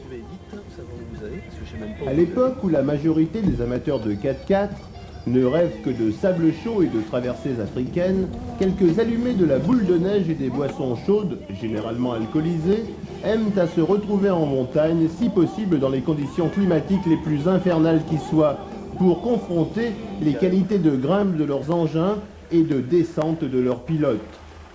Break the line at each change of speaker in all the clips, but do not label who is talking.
vais vite, savoir où vous allez, parce que je sais même pas.
À l'époque où la majorité des amateurs de 4x4 ne rêvent que de sable chaud et de traversées africaines, quelques allumés de la boule de neige et des boissons chaudes, généralement alcoolisées, aiment à se retrouver en montagne, si possible dans les conditions climatiques les plus infernales qui soient, pour confronter les qualités de grimpe de leurs engins et de descente de leurs pilotes.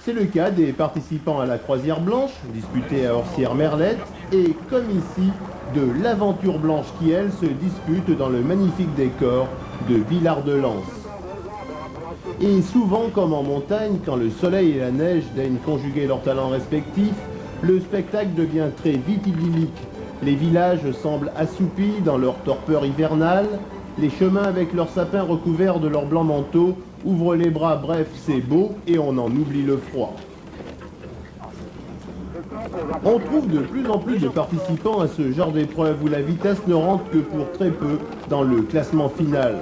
C'est le cas des participants à la Croisière Blanche, disputée à Orsières-Merlette, et comme ici, de l'Aventure Blanche qui, elle, se dispute dans le magnifique décor de Villard-de-Lans. Et souvent, comme en montagne, quand le soleil et la neige daignent conjuguer leurs talents respectifs, le spectacle devient très vite idyllique. Les villages semblent assoupis dans leur torpeur hivernale, les chemins avec leurs sapins recouverts de leurs blancs manteaux ouvrent les bras, bref, c'est beau et on en oublie le froid. On trouve de plus en plus de participants à ce genre d'épreuve où la vitesse ne rentre que pour très peu dans le classement final.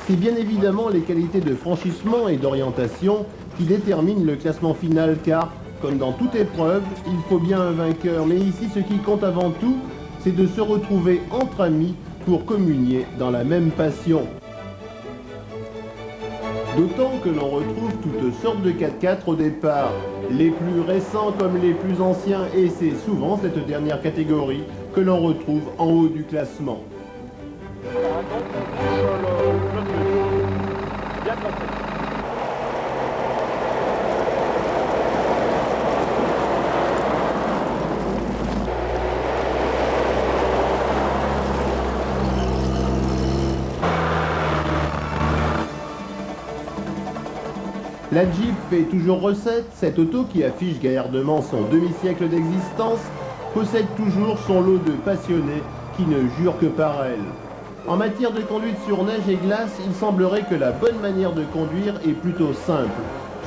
C'est bien évidemment les qualités de franchissement et d'orientation qui déterminent le classement final car, comme dans toute épreuve, il faut bien un vainqueur. Mais ici, ce qui compte avant tout, c'est de se retrouver entre amis pour communier dans la même passion. D'autant que l'on retrouve toutes sortes de 4x4 au départ, les plus récents comme les plus anciens, et c'est souvent cette dernière catégorie que l'on retrouve en haut du classement. La Jeep fait toujours recette, cette auto qui affiche gaillardement son demi-siècle d'existence possède toujours son lot de passionnés qui ne jurent que par elle. En matière de conduite sur neige et glace, il semblerait que la bonne manière de conduire est plutôt simple,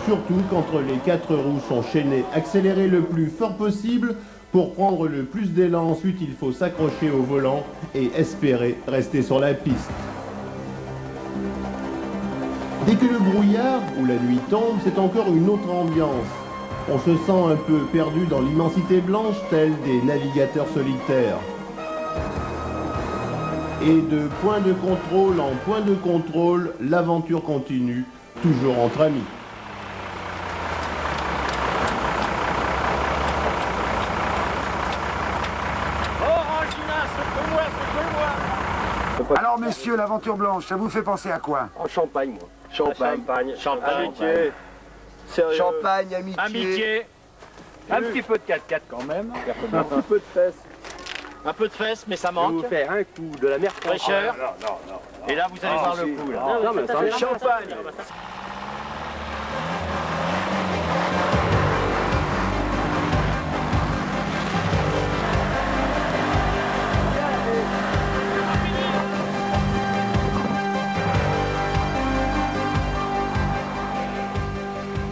surtout quand les quatre roues sont chaînées. Accélérer le plus fort possible pour prendre le plus d'élan, ensuite il faut s'accrocher au volant et espérer rester sur la piste. Dès que le brouillard ou la nuit tombe, c'est encore une autre ambiance. On se sent un peu perdu dans l'immensité blanche, tels des navigateurs solitaires. Et de point de contrôle en point de contrôle, l'aventure continue, toujours entre amis.
Alors messieurs, l'aventure blanche, ça vous fait penser à quoi?
En Champagne, moi.
Champagne.
Amitié. Sérieux.
Champagne, amitié.
Amitié. Un petit peu de 4x4 quand même.
Un petit peu de fesses.
Un peu de fesses, mais ça
Je vais
manque.
vous faire un coup de la mer
Fraîcheur. Et là, vous allez voir le coup. Là.
Non, mais attendez, champagne.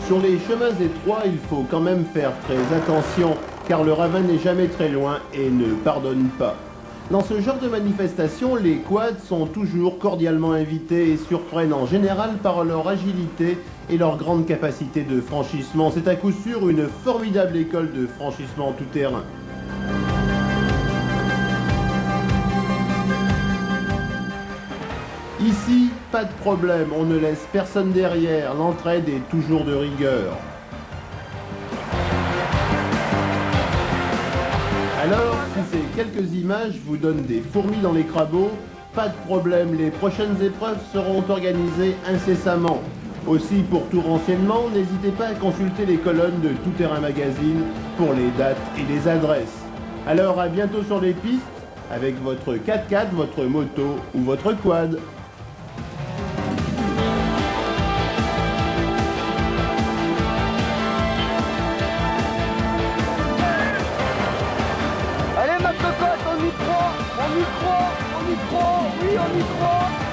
Sur les chemins étroits, il faut quand même faire très attention, car le ravin n'est jamais très loin et ne pardonne pas. Dans ce genre de manifestation, les quads sont toujours cordialement invités et surprennent en général par leur agilité et leur grande capacité de franchissement. C'est à coup sûr une formidable école de franchissement tout-terrain. Ici, pas de problème, on ne laisse personne derrière, l'entraide est toujours de rigueur. Alors, si ces quelques images vous donnent des fourmis dans les crabauds, pas de problème, les prochaines épreuves seront organisées incessamment. Aussi, pour tout renseignement, n'hésitez pas à consulter les colonnes de Tout Terrain Magazine pour les dates et les adresses. Alors, à bientôt sur les pistes, avec votre 4x4, votre moto ou votre quad.
Allez ma cocotte, on y croit, oui on y croit.